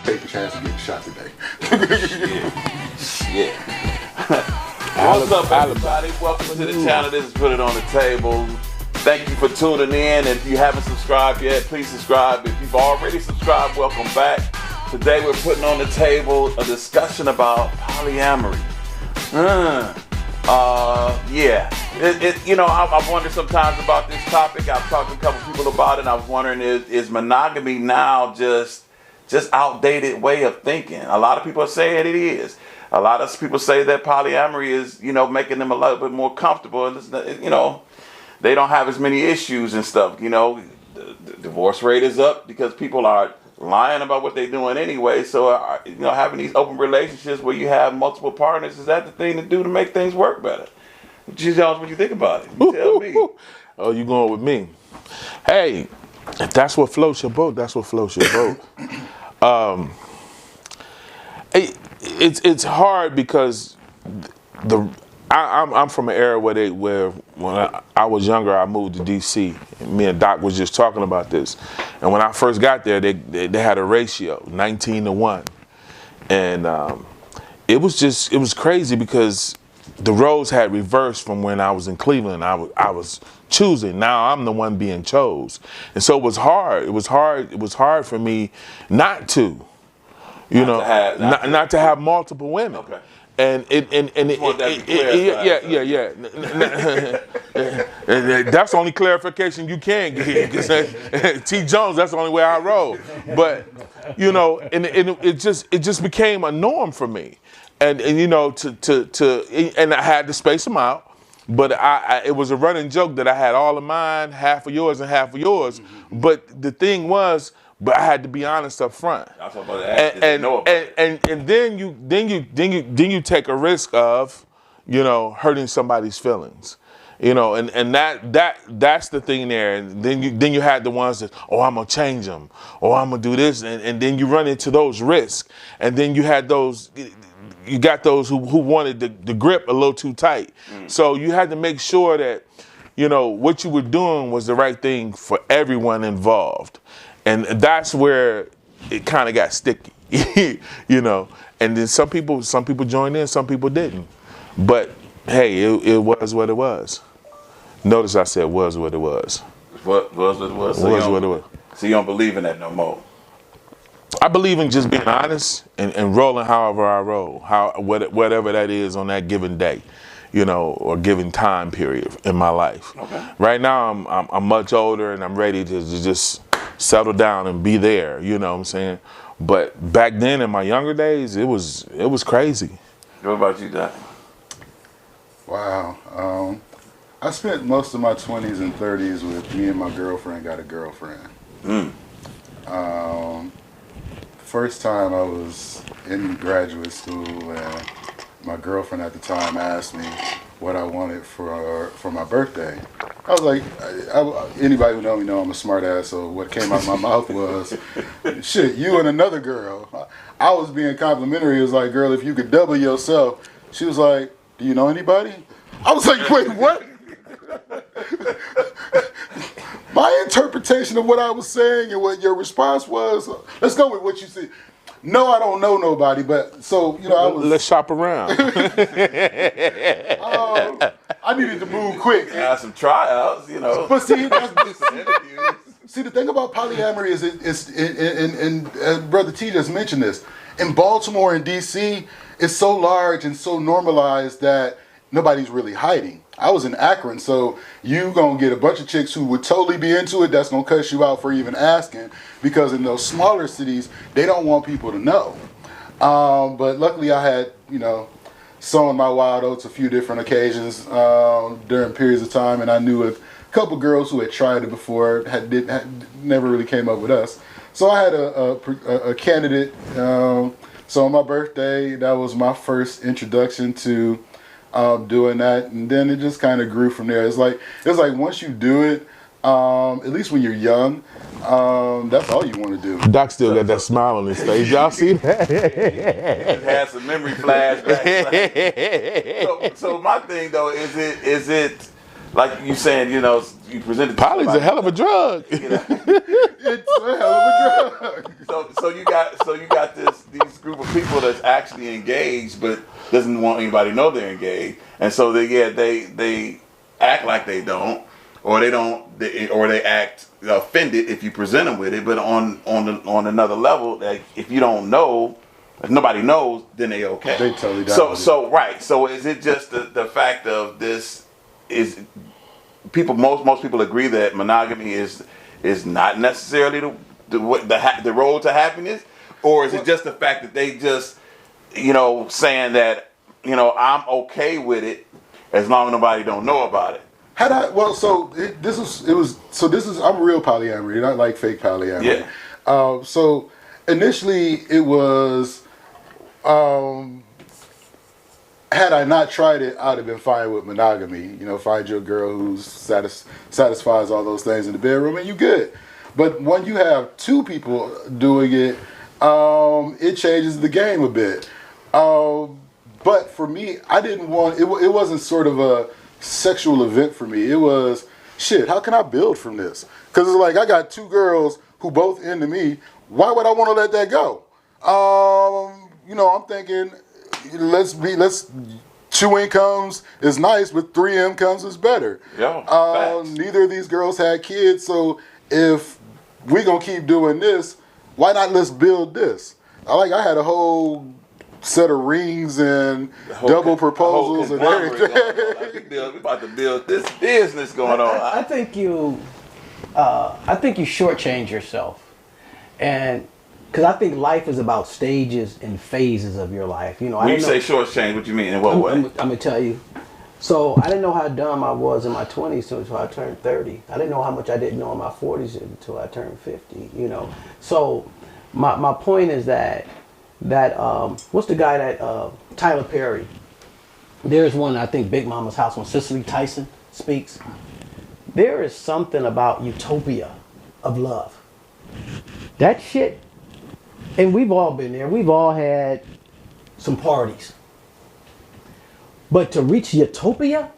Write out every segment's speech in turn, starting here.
take the chance of getting shot today. Shit. What's up, everybody? Welcome to the channel. This is Put It On The Table. Thank you for tuning in. If you haven't subscribed yet, please subscribe. If you've already subscribed, welcome back. Today we're putting on the table a discussion about polyamory. I've wondered sometimes about this topic. I've talked to a couple people about it, and I was wondering, is monogamy now just outdated way of thinking? A lot of people are saying it is. A lot of people say that polyamory is, making them a little bit more comfortable. They don't have as many issues and stuff. The divorce rate is up because people are lying about what they're doing anyway. So, having these open relationships where you have multiple partners, is that the thing to do to make things work better? What you think about it? You tell me. Oh, you going with me? Hey, if that's what floats your boat, that's what floats your boat. It's hard because I'm from an era where when I was younger, I moved to DC. Me and Doc was just talking about this, and when I first got there, they had a ratio 19-1, and it was crazy because the roles had reversed from when I was in Cleveland. I was choosing. Now I'm the one being chose, and so it was hard. It was hard for me not to. Not to have multiple women. Okay. And that's the only clarification you can get. T. Jones, that's the only way I roll. But it just became a norm for me, and I had to space them out. But it was a running joke that I had all of mine, half of yours and half of yours. Mm-hmm. But the thing was, I had to be honest up front. And then you take a risk of, hurting somebody's feelings. And that's the thing there. And then you had the ones that, I'm gonna change them, or I'm gonna do this, and then you run into those risks. And then you had those. You got those who wanted the grip a little too tight. Mm. So you had to make sure that, what you were doing was the right thing for everyone involved. And that's where it kind of got sticky, And then some people joined in, some people didn't. But hey, it was what it was. Notice I said was what it was. What was what it was? So what it was. So you don't believe in that no more? I believe in just being honest and rolling however I roll, whatever that is on that given day, or given time period in my life. Okay. Right now I'm much older and I'm ready to just settle down and be there, you know what I'm saying? But back then in my younger days, it was crazy. What about you, Doc? Wow. I spent most of my 20s and 30s with me and my girlfriend got a girlfriend. First time I was in graduate school, and my girlfriend at the time asked me what I wanted for my birthday. I was like, anybody who know me know I'm a smart ass, so what came out my mouth was, shit, you and another girl. I was being complimentary. It was like, girl, if you could double yourself. She was like, do you know anybody? I was like, wait, what? My interpretation of what I was saying and what your response was, let's go with what you said. No, I don't know nobody, but so, I was... Let's shop around. I needed to move quick. Have some tryouts, But see, the thing about polyamory is, and Brother T just mentioned this, in Baltimore and DC, it's so large and so normalized that nobody's really hiding. I was in Akron, so you gonna get a bunch of chicks who would totally be into it. That's gonna cuss you out for even asking, because in those smaller cities, they don't want people to know. But luckily, I had sown my wild oats a few different occasions during periods of time, and I knew a couple girls who had tried it before, had never really came up with us. So I had a candidate. So on my birthday, that was my first introduction to doing that, and then it just kind of grew from there. It's like once you do it, at least when you're young, that's all you want to do. Doc still got that smile on his face. Y'all see that? It has some memory flashbacks. So my thing though, is it like you saying, you presented Poly's a hell of a drug. It's a hell of a drug. So so you got these group of people that's actually engaged, but doesn't want anybody to know they're engaged, and so they act like they don't, or they act offended if you present them with it. But on another level, like if you don't know, if nobody knows, then they okay. They totally down. So right. So is it just the fact of this is people most people agree that monogamy is not necessarily the road to happiness, or is it just the fact that they just saying that I'm okay with it as long as nobody don't know about it? This is I'm real polyamory, not like fake polyamory. Yeah. So initially it was, had I not tried it, I'd have been fine with monogamy. Find your girl who satisfies all those things in the bedroom, and you good. But when you have two people doing it, it changes the game a bit. But for me, I didn't want it. It wasn't sort of a sexual event for me. It was shit. How can I build from this? Because it's like I got two girls who both into me. Why would I want to let that go? I'm thinking, let's 2 incomes is nice, but 3 incomes is better. Yeah. Neither of these girls had kids, so if we gonna keep doing this, why not let's build this? I had a whole set of rings and double proposals and everything. We're about to build this business going on. I think you shortchange yourself, and because I think life is about stages and phases of your life. When you say shortchange, what you mean? In what way? I'm gonna tell you. So I didn't know how dumb I was in my 20s until I turned 30. I didn't know how much I didn't know in my 40s until I turned 50. So my point is that what's the guy that Tyler Perry? There's one, I think, Big Mama's House, when Cicely Tyson speaks. There is something about utopia of love. That shit, and we've all been there. We've all had some parties. But to reach utopia,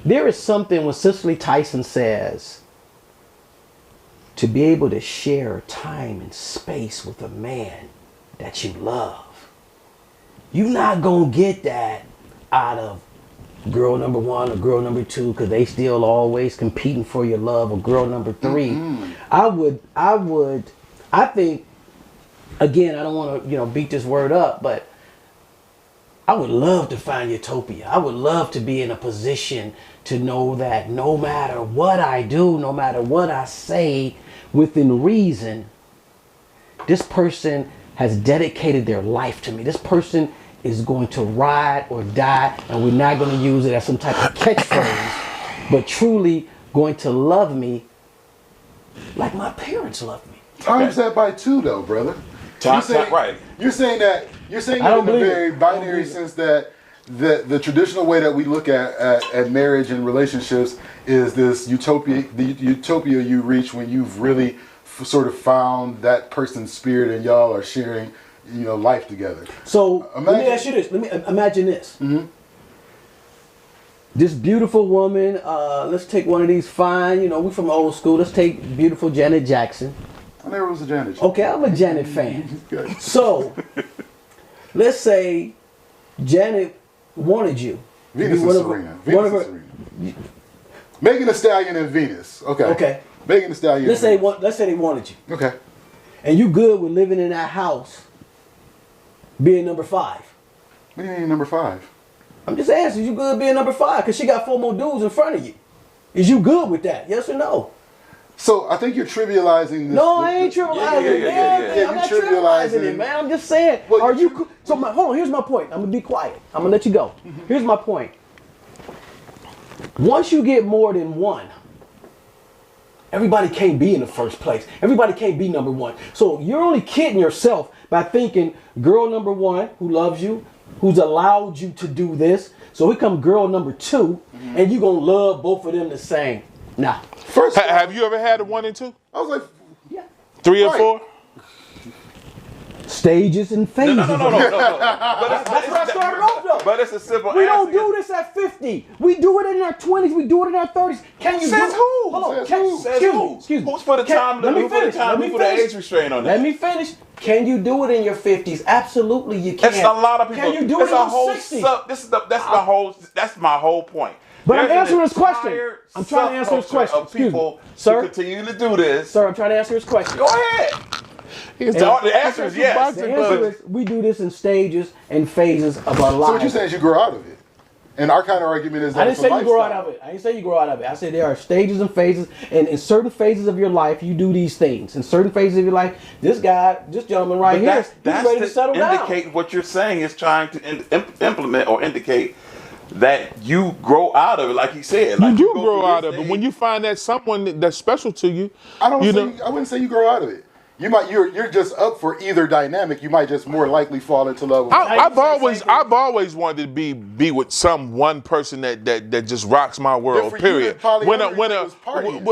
there is something when Cicely Tyson says, to be able to share time and space with a man that you love. You're not going to get that out of girl number 1 or girl number 2, because they still always competing for your love, or girl number 3. Mm-hmm. I think, again, I don't want to, beat this word up, but I would love to find utopia. I would love to be in a position to know that no matter what I do, no matter what I say, within reason, this person has dedicated their life to me. This person is going to ride or die, and we're not going to use it as some type of catchphrase, but truly going to love me like my parents loved me. Times that by 2, though, brother. Right. You're saying that in a very binary sense that the traditional way that we look at marriage and relationships is this utopia. The utopia you reach when you've really sort of found that person's spirit and y'all are sharing, life together. So let me ask you this. Imagine this. Mm-hmm. This beautiful woman. Let's take one of these fine. We from old school. Let's take beautiful Janet Jackson. I never was a Janet. Okay, I'm a Janet fan. So, let's say Janet wanted you. Venus and Serena. Megan Thee Stallion and Venus. Okay. Megan Thee Stallion. Let's say they wanted you. Okay. And you good with living in that house, being number 5. What do you mean number 5? I'm just asking, you good being number 5? Because she got 4 more dudes in front of you. Is you good with that? Yes or no? So I think you're trivializing this. No, I ain't trivializing it. I'm not trivializing it, man. I'm just saying. Well, hold on. Here's my point. I'm gonna be quiet. I'm gonna let you go. Mm-hmm. Here's my point. Once you get more than one, everybody can't be in the first place. Everybody can't be number 1. So you're only kidding yourself by thinking girl number 1 who loves you, who's allowed you to do this. So here come girl number 2, mm-hmm. and you gonna love both of them the same. Nah. First, have you ever had a 1 and 2? I was like, yeah. 3 and 4? Stages and phases. No. But That's what I started off though. But it's a simple We don't answer. do this at 50. We do it in our 20s. We do it in our 30s. Can you Says do who? Hold on. Says who? Excuse me. Who's put a time Let me limit? Who put a finish. time? Who put an age restraint on that? Let me finish. Can you do it in your 50s? Absolutely, you can. That's a lot of people. Can you do it It's in a your whole 60s? that's my whole point. But I'm There's an answering this question. entire I'm trying to answer this subculture question. Of Excuse me. people Sir? who continue to do this. Sir, I'm trying to answer this question. Go ahead. The answer is yes. The answer is we do this in stages and phases of our lives. So what you're saying is you grow out of it. And our kind of argument is that I didn't it's say a you grow out lifestyle. of it. I didn't say you grow out of it. I said there are stages and phases, and in certain phases of your life, you do these things. In certain phases of your life, this gentleman right here, he's ready to settle down. Indicate what you're saying is trying to implement or indicate that you grow out of it, like he said. Like You do go grow through out this of it thing. when you find that someone that's special to you. I you know, wouldn't say you grow out of it. You're just up for either dynamic. You might just more likely fall into love with I've always wanted to be with one person that just rocks my world. for you, Period. the polyamory was partying.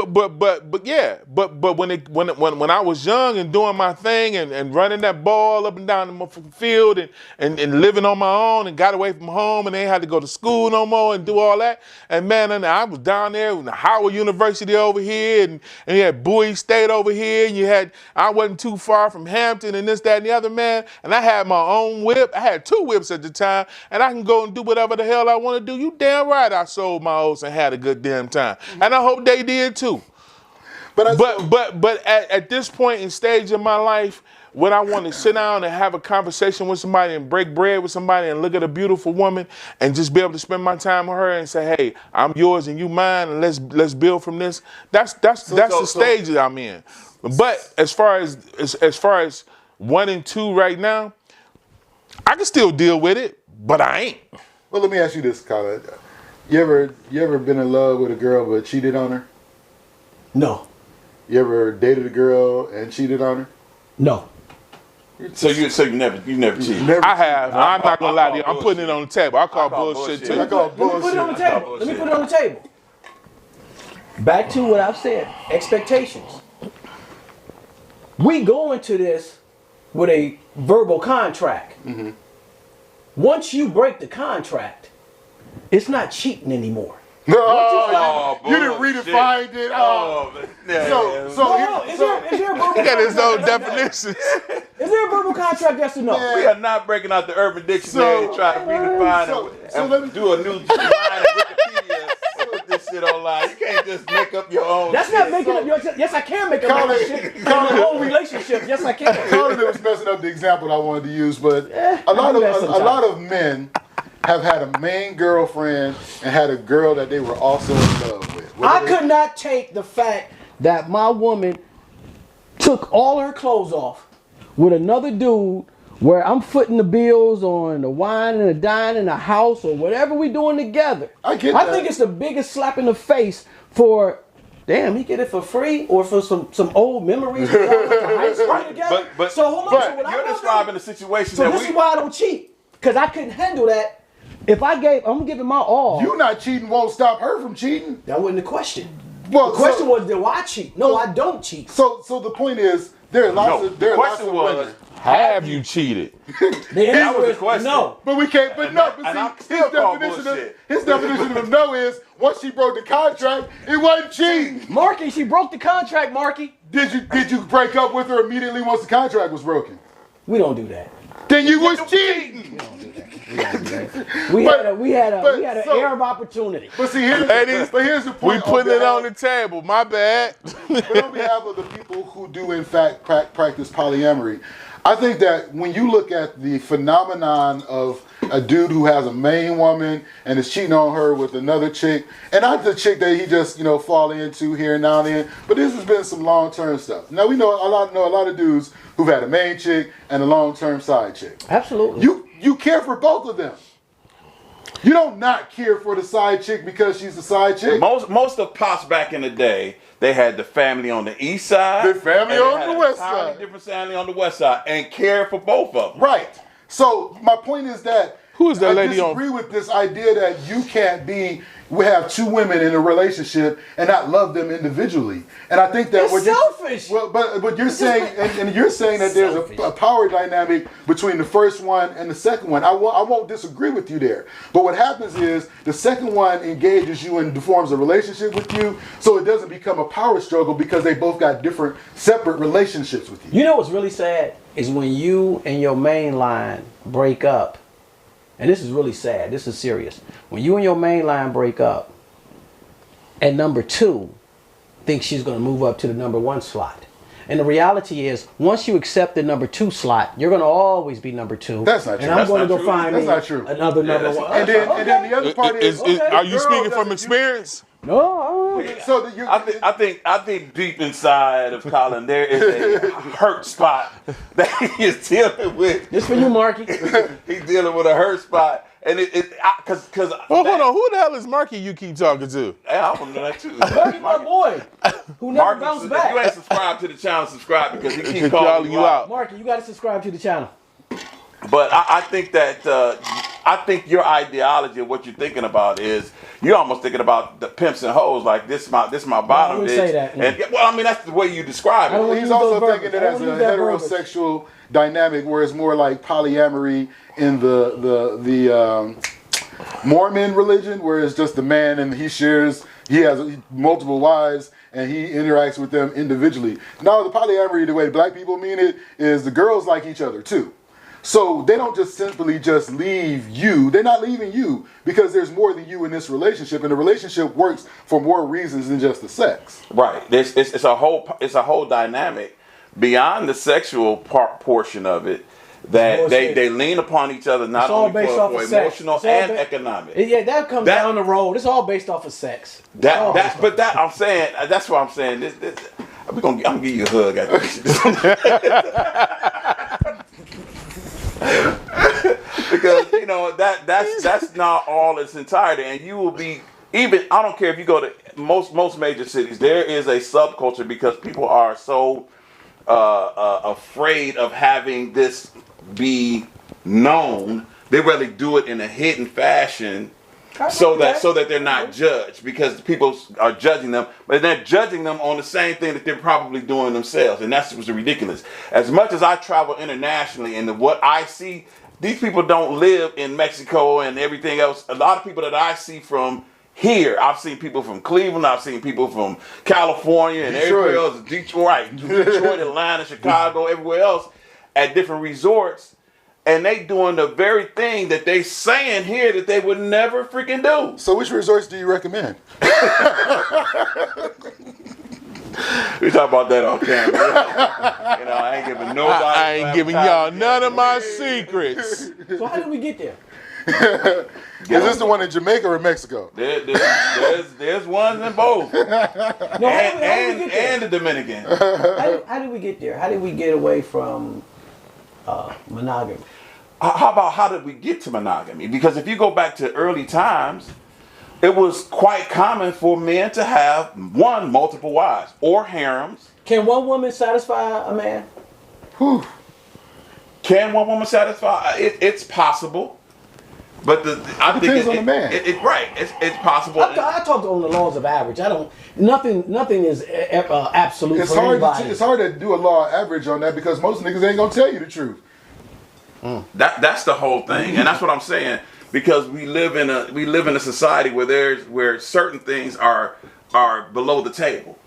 But when I was young and doing my thing and running that ball up and down the field and living on my own and got away from home and ain't had to go to school no more and do all that. And man, and I was down there in Howard University over here and you had Bowie State over here and I wasn't too far from Hampton and this, that, and the other, man. And I had my own whip. I had 2 whips at the time, and I can go and do whatever the hell I want to do. You damn right I sold my oats and had a good damn time. And I hope they did too. But at this point in stage in my life, when I want to sit down and have a conversation with somebody and break bread with somebody and look at a beautiful woman and just be able to spend my time with her and say, hey, I'm yours and you mine and let's build from this. That's the stage that I'm in. But as far as 1 and 2 right now, I can still deal with it, but I ain't. Well, let me ask you this, Colin. You ever been in love with a girl but cheated on her? No. You ever dated a girl and cheated on her? No. So you never cheated. I have. I'm not gonna lie to you. I'm putting it on the table. I call bullshit too. I call Let me put it on the bullshit. table. Let me put it on the table. Back to what I've said. Expectations. We go into this with a verbal contract. Mm-hmm. Once you break the contract, it's not cheating anymore. No, you didn't bullshit. redefine it. Is there a verbal He got his own contract? definitions. Is there a verbal contract? Yes or no? We are not breaking out the Urban Dictionary and trying to redefine and let me- do a new line of Wikipedia and put this shit online. You can't just make up your own That's shit. not making up your. Yes, I can make up my own shit. In my own relationship. Yes, I can. Colin was messing up the example I wanted to use, but a I do that lot sometimes. of men have had a main girlfriend and had a girl that they were also in love with. I could not take the fact that my woman took all her clothes off with another dude where I'm footing the bills on the wine and the dine and the house or whatever we doing together. I get I that. think it's the biggest slap in the face for, damn, he get it for free or for some old memories we all went to high school together. But so hold on. but So what You're I'm gonna describing do- the situation So that this we. is why I don't cheat. Because I couldn't handle that. If I'm giving my all. You not cheating won't stop her from cheating. That wasn't the question. Well, The question was, do I cheat? No, I don't cheat. So the point is, there are lots No, of there the are lots question of was, women. Have you cheated? The answer was the is question. no. But we can't. But And no. that- But and I'm see, still calling bullshit. his definition of no is once she broke the contract, it wasn't cheating. Marky, she broke the contract, Marky. Did you break up with her immediately once the contract was broken? We don't do that. Then you was cheating. We had an so- air of opportunity. But see, here's Ladies, the We point. putting it on the table. My bad. But on behalf of the people who do in fact practice polyamory, I think that when you look at the phenomenon of a dude who has a main woman and is cheating on her with another chick, and not the chick that he just fall into here and now and then, but this has been some long-term stuff. Now we know a lot of dudes who've had a main chick and a long-term side chick. Absolutely. You care for both of them. You don't not care for the side chick because she's the side chick. Most of Pops back in the day, they had the family on the east side. The family and they on had the an west entirely side. different family on the west side, and cared for both of them. Right. So my point is that Who is that I lady on? disagree with this idea that you can't we have two women in a relationship and not love them individually. And I think that It's selfish. But you're saying, and you're saying that there's a power dynamic between the first one and the second one. I won't disagree with you there. But what happens is the second one engages you and forms a relationship with you, so it doesn't become a power struggle because they both got different, separate relationships with you. You know what's really sad is when you and your main line break up. And this is really sad. This is serious. When you and your main line break up, and number 2 thinks she's going to move up to the number 1 slot. And the reality is, once you accept the number 2 slot, you're going to always be number 2. That's not true. And I'm going to go find That's me not true. another number 1. And then the other part is, Are you speaking from experience? No, so that you, I think deep inside of Colin there is a hurt spot that he is dealing with. this for you, Marky. He's dealing with a hurt spot, and because Well, hold on. Who the hell is Marky you keep talking to? I want to know that too. Marky, my boy, who never Marcus, bounced if back. you ain't subscribed to the channel, subscribe because he keeps Keep calling you out. Marky, you got to subscribe to the channel. But I think that I think your ideology of what you're thinking about is you're almost thinking about the pimps and hoes like this my bottom wouldn't bitch. say that. And well, I mean that's the way you describe I don't it. he's use also those thinking verbiage. that I as a don't use that verbiage. heterosexual dynamic, where it's more like polyamory in the Mormon religion, where it's just the man and he has multiple wives and he interacts with them individually. Now the polyamory, the way black people mean it, is the girls like each other too. So they don't just simply just leave you. They're not leaving you because there's more than you in this relationship, and the relationship works for more reasons than just the sex. Right. It's a whole dynamic beyond the sexual portion of it that they lean upon each other not only for emotional and economic. Yeah, that comes down the road. It's all based off of sex. I'm saying that's what I'm saying. I'm gonna give you a hug after this. Because that's not all its entirety, and you will be even. I don't care if you go to most major cities. There is a subculture because people are so afraid of having this be known. They rather do it in a hidden fashion, so that they're not judged because people are judging them, but they're judging them on the same thing that they're probably doing themselves, and that's what's ridiculous. As much as I travel internationally, and what I see, these people don't live in Mexico and everything else. A lot of people that I see from here, I've seen people from Cleveland, I've seen people from California and everywhere else, Detroit, Atlanta, Chicago, everywhere else, at different resorts. And they doing the very thing that they saying here that they would never freaking do. So which resorts do you recommend? We talk about that on camera. I ain't giving nobody. I ain't giving y'all none of my secrets. So how did we get there? Is this the one in Jamaica or Mexico? There's ones in both. No, and the Dominican. How did we get there? How did we get away from monogamy? How did we get to monogamy? Because if you go back to early times, it was quite common for men to have multiple wives or harems. Can one woman satisfy a man? Whew. Can one woman satisfy? It's possible, but I think depends on the man. It's possible. I talked on the laws of average. Nothing is absolute It's for hard. anybody. It's hard to do a law average on that because most niggas ain't gonna tell you the truth. That's the whole thing, and that's what I'm saying. Because we live in a society where certain things are below the table.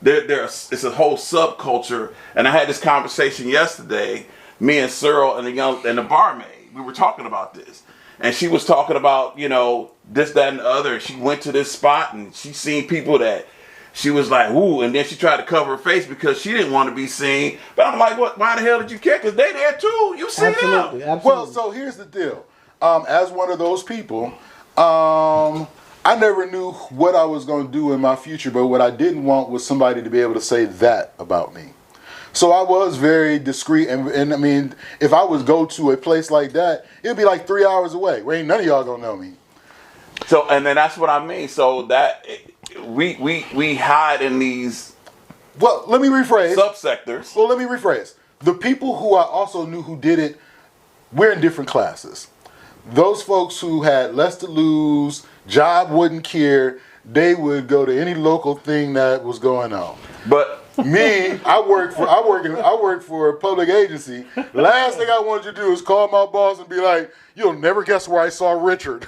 It's a whole subculture, and I had this conversation yesterday. Me and Cyril and the barmaid, we were talking about this, and she was talking about this, that, and the other. And she went to this spot and she seen people that she was like, ooh, and then she tried to cover her face because she didn't want to be seen. But I'm like, what? Why the hell did you care? Because they there too. You see Absolutely, them. absolutely. Well, so here's the deal. As one of those people, I never knew what I was going to do in my future, but what I didn't want was somebody to be able to say that about me. So I was very discreet, and I mean, if I was go to a place like that, it'd be like 3 hours away, where ain't none of y'all gonna know me. So, and then that's what I mean. So that we hide in these Well, let me rephrase. subsectors. Well, let me rephrase. The people who I also knew who did it, we're in different classes. those folks who had less to lose, job wouldn't care, they would go to any local thing that was going on. But Me, I work for a public agency. Last thing I wanted to do is call my boss and be like, "You'll never guess where I saw Richard."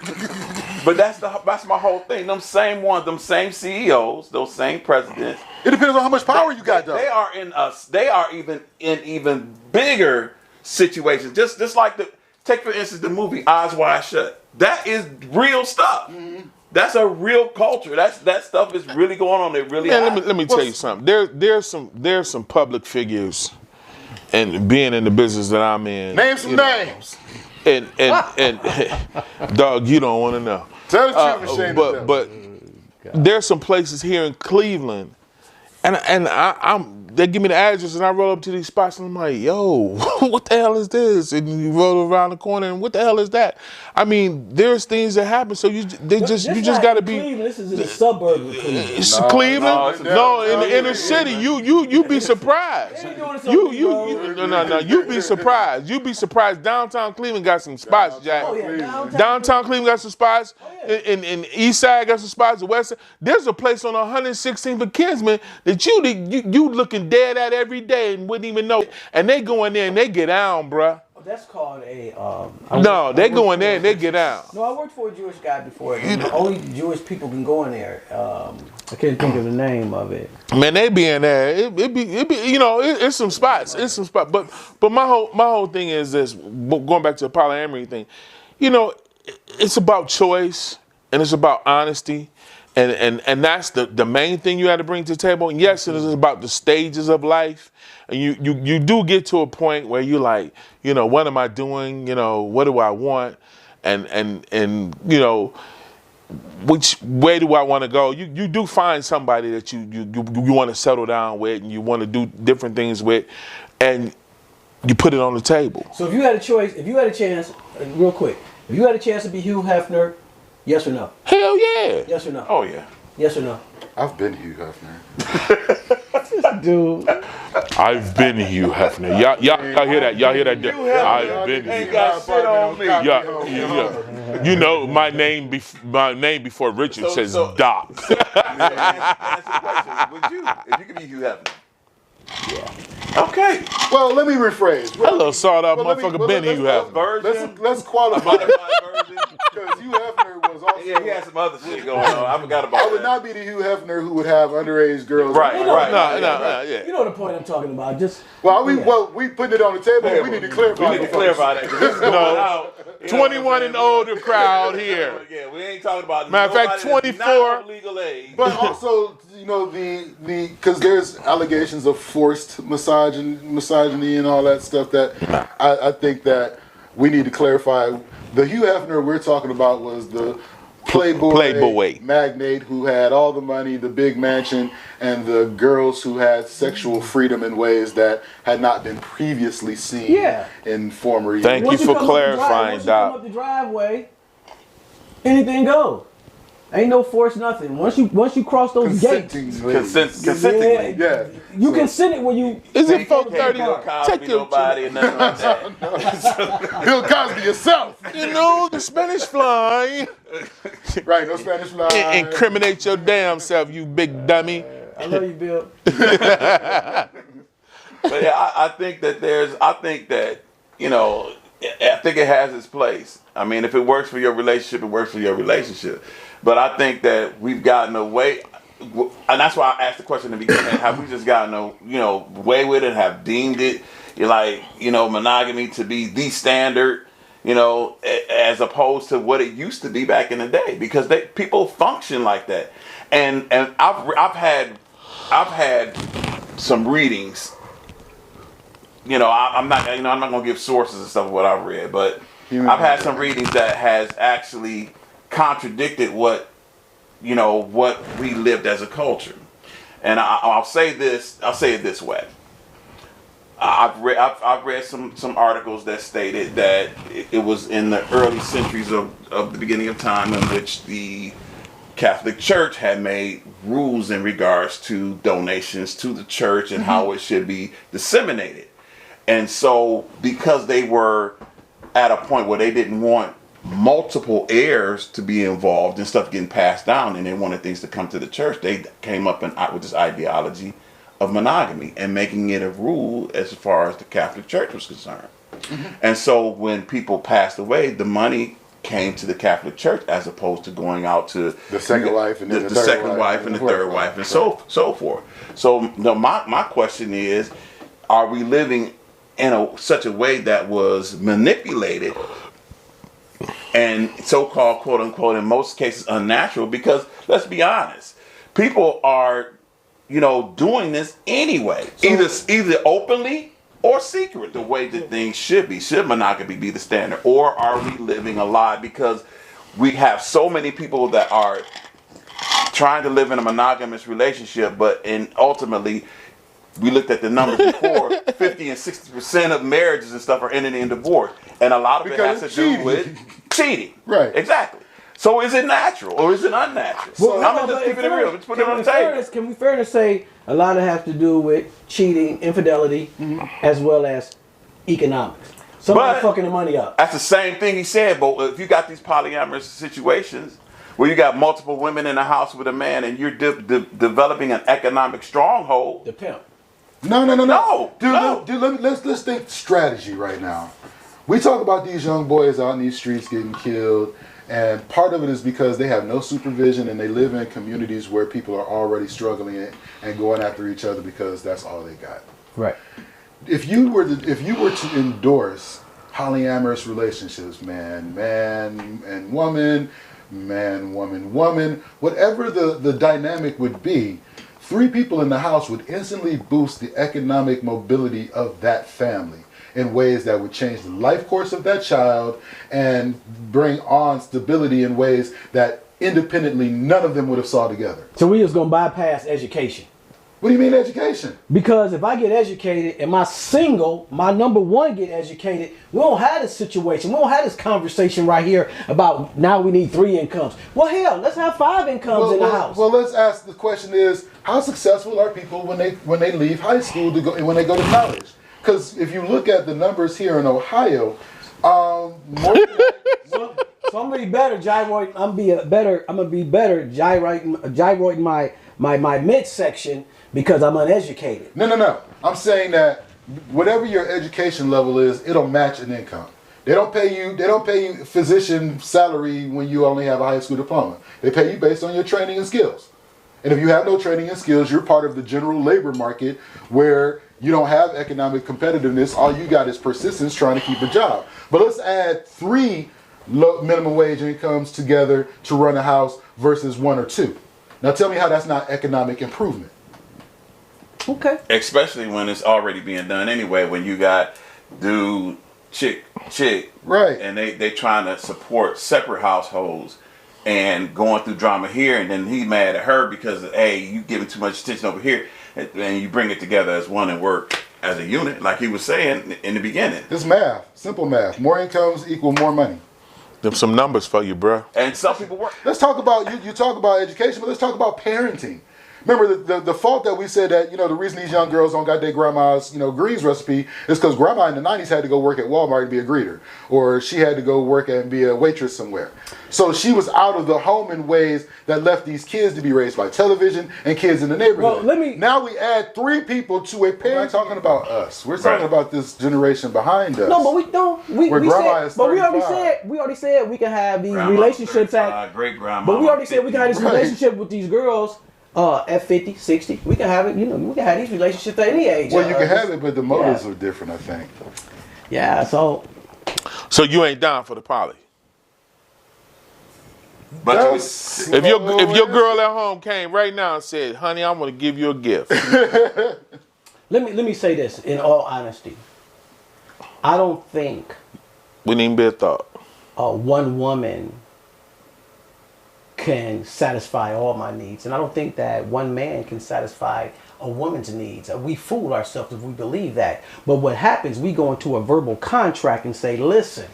but that's my whole thing. Them same ones, them same CEOs, those same presidents. It depends on how much power you got, though. They are in us. They are even bigger situations. Just like take for instance the movie Eyes Wide Shut. That is real stuff. Mm-hmm. That's a real culture. That stuff is really going on. It really. Man, let me tell you something. There's some public figures, and being in the business that I'm in. Name some names. And dog, you don't want to know. Tell the truth, Shane. But there's some places here in Cleveland, and they give me the address, and I roll up to these spots, and I'm like, yo, what the hell is this? And you roll around the corner, and what the hell is that? I mean, there's things that happen, so you just got to be. Cleveland. This is in the suburb of Cleveland. It's Cleveland? No, in the inner city, you be surprised. You be surprised. You be surprised. Downtown Cleveland got some spots, Jack. Oh, yeah, Downtown Cleveland got some spots. In East Side got some spots. The West Side. There's a place on 116th and Kinsman that you looking dead at every day and wouldn't even know. And they go in there and they get down, bruh. That's called a. No, they go in there and they get out. No, I worked for a Jewish guy before. Only Jewish people can go in there. I can't think of the name of it. Man, they be in there. It be it's some spots. It's some spots. But my whole thing is this. Going back to the polyamory thing, it's about choice and it's about honesty. And that's the main thing you had to bring to the table. And yes, it is about the stages of life. And you do get to a point where you like, what am I doing? What do I want? And which way do I want to go? You do find somebody that you want to settle down with and you want to do different things with, and you put it on the table. So if you had a chance, real quick, if you had a chance to be Hugh Hefner, yes or no? Hell yeah. Yes or no? Oh yeah. Yes or no? I've been Hugh Hefner. Dude. I've been Hugh Hefner. Y'all hear that? Y'all hear that? I've been Hugh. Ain't got shit on me. Yeah. My name before Richard says Doc. Answer the question. Would you, if you could be Hugh Hefner? Yeah. Okay. Well, let me rephrase. That little sawed-off motherfucker been Hugh Hefner. Version. Let's qualify. Modified version. Because Hugh Hefner was also. Yeah, he had some other shit going on. I forgot about that. I would not be the Hugh Hefner who would have underage girls. Right. Yeah. You know the point I'm talking about. Just we putting it on the table. Yeah, we need to clarify. We need to clarify that. 'Cause this is going out. 21 and older crowd here. Yeah, we ain't talking about. Matter of fact, 24. Legal age. But also, because there's allegations of forced misogyny and all that stuff that I think that we need to clarify. The Hugh Hefner we're talking about was the Playboy magnate who had all the money, the big mansion, and the girls who had sexual freedom in ways that had not been previously seen in former years. Thank you for clarifying, Doc. Once you come up the driveway, anything goes. Ain't no force, nothing. Once you cross those gates, consentingly. Yeah. You consent it when you. Is it 4:30? Take nobody and nothing like that. Bill Cosby yourself. The Spanish fly. Right, no Spanish fly. Incriminate your damn self, you big dummy. I love you, Bill. But yeah, I think that it has its place. I mean, if it works for your relationship, it works for your relationship. But I think that we've gotten away, and that's why I asked the question in the beginning: have we just gotten away with it? Have deemed it monogamy to be the standard? As opposed to what it used to be back in the day, because people function like that. And I've had some readings. I'm not gonna give sources and stuff of what I've read, but I've had some readings that has actually contradicted what we lived as a culture. And I'll say it this way. I've read some articles that stated that it was in the early centuries of the beginning of time in which the Catholic Church had made rules in regards to donations to the church and how it should be disseminated. And so because they were at a point where they didn't want multiple heirs to be involved and stuff getting passed down, and they wanted things to come to the church. They came up with this ideology of monogamy and making it a rule as far as the Catholic Church was concerned. And so when people passed away, the money came to the Catholic Church as opposed to going out to The second wife and then the second wife and the third wife and so forth. So my question is, are we living in such a way that was manipulated and so-called, quote unquote, in most cases unnatural? Because let's be honest, people are, doing this anyway, either openly or secret, the way that things should be. Should monogamy be the standard, or are we living a lie? Because we have so many people that are trying to live in a monogamous relationship, but ultimately, we looked at the numbers before, 50 and 60% of marriages and stuff are ending in divorce. And a lot of it has to do with cheating. Right. Exactly. So is it natural or is it unnatural? Well, I'm just keeping it real. Let's put it on the table. Can we fair to say a lot of it has to do with cheating, infidelity, as well as economics? Somebody fucking the money up. That's the same thing he said, but if you got these polyamorous situations where you got multiple women in the house with a man and you're developing an economic stronghold. The pimp. No. No. Dude, let's think strategy right now. We talk about these young boys out in these streets getting killed, and part of it is because they have no supervision and they live in communities where people are already struggling and going after each other because that's all they got. Right. If you were to endorse polyamorous relationships, man and woman, man, woman, whatever the dynamic would be, 3 people in the house would instantly boost the economic mobility of that family in ways that would change the life course of that child and bring on stability in ways that independently none of them would have saw together. So we just gonna bypass education. What do you mean education? Because if I get educated and my number one get educated, we don't have this situation. We don't have this conversation right here about now we need 3 incomes. Well, hell, let's have 5 incomes in the house. Well, let's ask the question is, how successful are people when they leave high school when they go to college? Because if you look at the numbers here in Ohio, more So I'm gonna be better gyrating. I'm gonna be better gyrating my midsection because I'm uneducated. No. I'm saying that whatever your education level is, it'll match an income. They don't pay you physician salary when you only have a high school diploma. They pay you based on your training and skills. And if you have no training and skills, you're part of the general labor market where you don't have economic competitiveness. All you got is persistence trying to keep a job. But let's add 3 minimum wage incomes together to run a house versus 1 or 2. Now tell me how that's not economic improvement. Okay. Especially when it's already being done anyway, when you got dude, chick, Right. and they trying to support separate households and going through drama here, and then he mad at her because, hey, you giving too much attention over here, and you bring it together as one and work as a unit, like he was saying in the beginning. It's math, simple math. More incomes equal more money. Them some numbers for you, bro. And some people work. Let's talk about, you talk about education, but let's talk about parenting. Remember the fault that we said that, the reason these young girls don't got their grandma's, greens recipe is because grandma in the 90s had to go work at Walmart and be a greeter. Or she had to go work and be a waitress somewhere. So she was out of the home in ways that left these kids to be raised by television and kids in the neighborhood. Well, now we add 3 people to a parent. We're not talking about us. We're talking about this generation behind us. No, but we don't. We already said we can have these relationships at great grandma. But we already said we can have this relationship with these girls at 50, 60. We can have it. We can have these relationships at any age. Well, you can have it, but the motives are different, I think. Yeah. So you ain't down for the poly? But if your girl at home came right now and said, "Honey, I'm going to give you a gift." let me say this in all honesty. I don't think We need be a thought. one woman can satisfy all my needs, and I don't think that one man can satisfy a woman's needs. We fool ourselves if we believe that. But what happens, we go into a verbal contract and say, listen,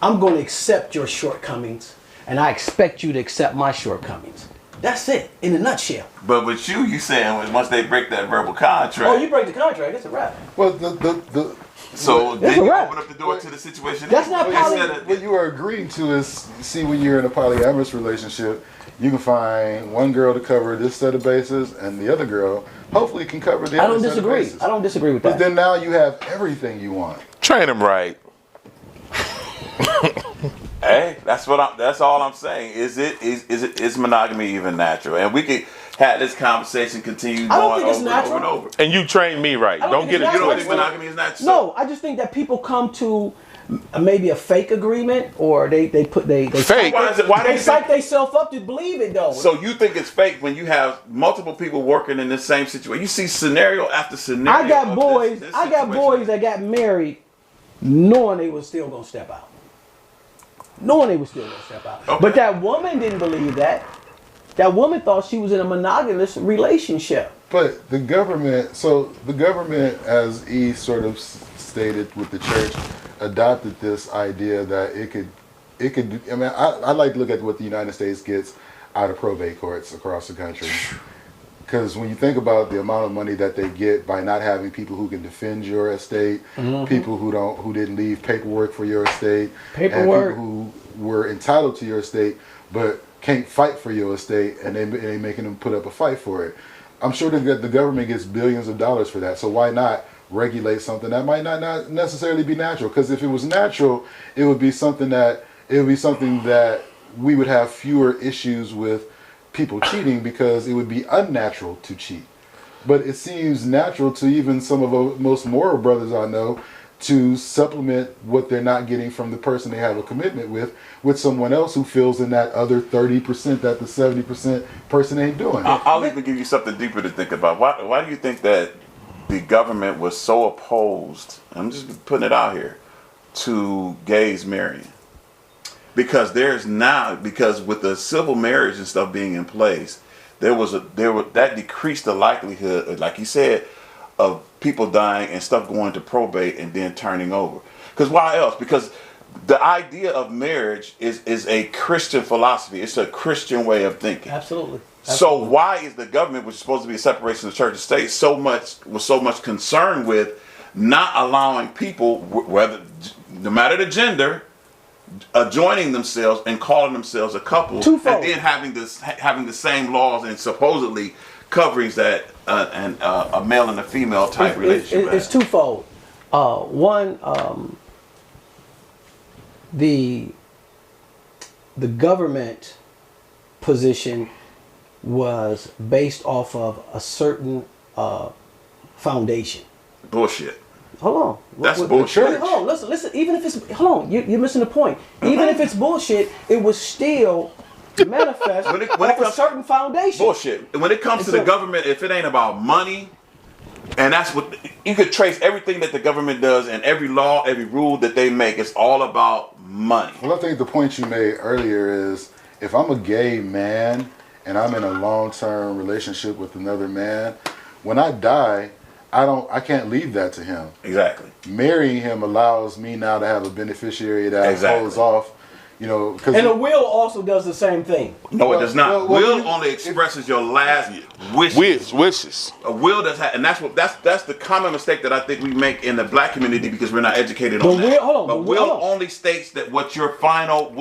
I'm going to accept your shortcomings, and I expect you to accept my shortcomings. That's it, in a nutshell. But with you saying once they break that verbal contract. Oh, you break the contract, it's a wrap. Well, So That's then a you wrap. open up the door to the situation. That's not what you are agreeing to is, see, when you're in a polyamorous relationship, you can find one girl to cover this set of bases, and the other girl hopefully can cover the other set of bases. I don't disagree with But that. then now you have everything you want. Train them right. Hey, that's all I'm saying. Is monogamy even natural? And we could have this conversation continue I don't going think it's over and over and natural. over. And you train me right. I don't Don't think get it's it. You don't natural. think monogamy is natural? No, I just think that people come to maybe a fake agreement, or they Fake? Why is it? Why do they you psych think? themselves up to believe it though. So you think it's fake when you have multiple people working in the same situation? You see scenario after scenario. I got of boys. this I got situation. boys that got married, knowing they was still gonna step out. Knowing they was still gonna step out. Okay. But that woman didn't believe that. That woman thought she was in a monogamous relationship. But the government, as E sort of stated with the church, adopted this idea that it could. I mean, I like to look at what the United States gets out of probate courts across the country. Because when you think about the amount of money that they get by not having people who can defend your estate, people who didn't leave paperwork for your estate, and Paperwork. people who were entitled to your estate but can't fight for your estate, and they making them put up a fight for it. I'm sure that the government gets billions of dollars for that. So why not regulate something that might not necessarily be natural? Because if it was natural, it would be something that we would have fewer issues with people cheating, because it would be unnatural to cheat. But it seems natural to even some of the most moral brothers I know to supplement what they're not getting from the person they have a commitment with someone else who fills in that other 30% that the 70% person ain't doing. I'll even give you something deeper to think about. Why do you think that the government was so opposed? I'm just putting it out here to gays marrying. Because with the civil marriage and stuff being in place, that decreased the likelihood, like you said, of people dying and stuff going to probate and then turning over. Because why else? Because the idea of marriage is a Christian philosophy. It's a Christian way of thinking. Absolutely. So why is the government, which is supposed to be a separation of church and state, so much concerned with not allowing people, whether no matter the gender, joining themselves and calling themselves a couple, Twofold. and then having the same laws and supposedly coverings that a male and a female type relationship It's has? twofold. One, the government position was based off of a certain foundation. Bullshit. Hold on. That's Wait, bullshit. hold on. Listen. Even if it's, hold on. You're missing the point. Even if it's bullshit, it was still manifest When it off a comes- certain foundation. Bullshit. When it comes to So- the government, if it ain't about money, and that's what you could trace everything that the government does, and every law, every rule that they make, it's all about money. Well, I think the point you made earlier is, if I'm a gay man and I'm in a long-term relationship with another man, when I die, I can't leave that to him. Exactly. Marrying him allows me now to have a beneficiary that Exactly. holds off, because And a will also does the same thing. No, it does not. well, Will you- only expresses your last wishes. Wishes. A will does have, and that's the common mistake that I think we make in the black community because we're not educated on that. But will only states that what your final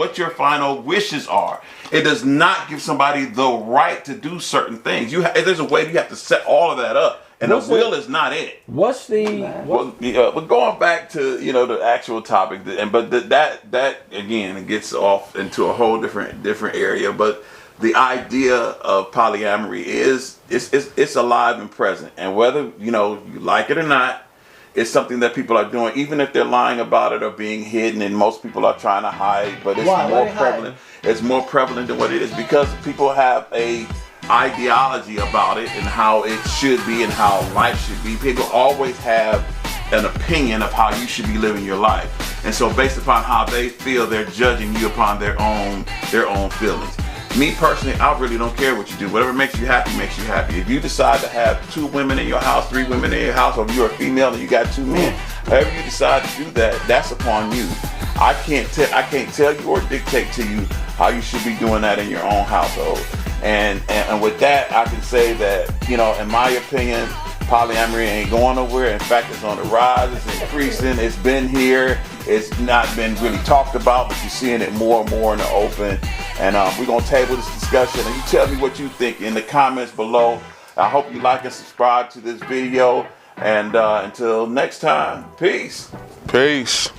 wishes are. It does not give somebody the right to do certain things. There's a way you have to set all of that up, and the will is not it. What's the But going back to the actual topic, but that again, it gets off into a whole different area. But the idea of polyamory it's alive and present, and whether you like it or not, it's something that people are doing, even if they're lying about it or being hidden, and most people are trying to hide. But it's more prevalent. It's more prevalent than what it is because people have a ideology about it and how it should be and how life should be. People always have an opinion of how you should be living your life, and so based upon how they feel, they're judging you upon their own feelings. Me personally, I really don't care what you do. Whatever makes you happy makes you happy. If you decide to have 2 women in your house, 3 women in your house, or if you're a female and you got 2 men, however you decide to do that, that's upon you. I can't tell you or dictate to you how you should be doing that in your own household. And with that, I can say that, you know, in my opinion, polyamory ain't going nowhere. In fact, it's on the rise. It's increasing. It's been here. It's not been really talked about, but you're seeing it more and more in the open. And we're going to table this discussion. And you tell me what you think in the comments below. I hope you like and subscribe to this video. And until next time, peace. Peace.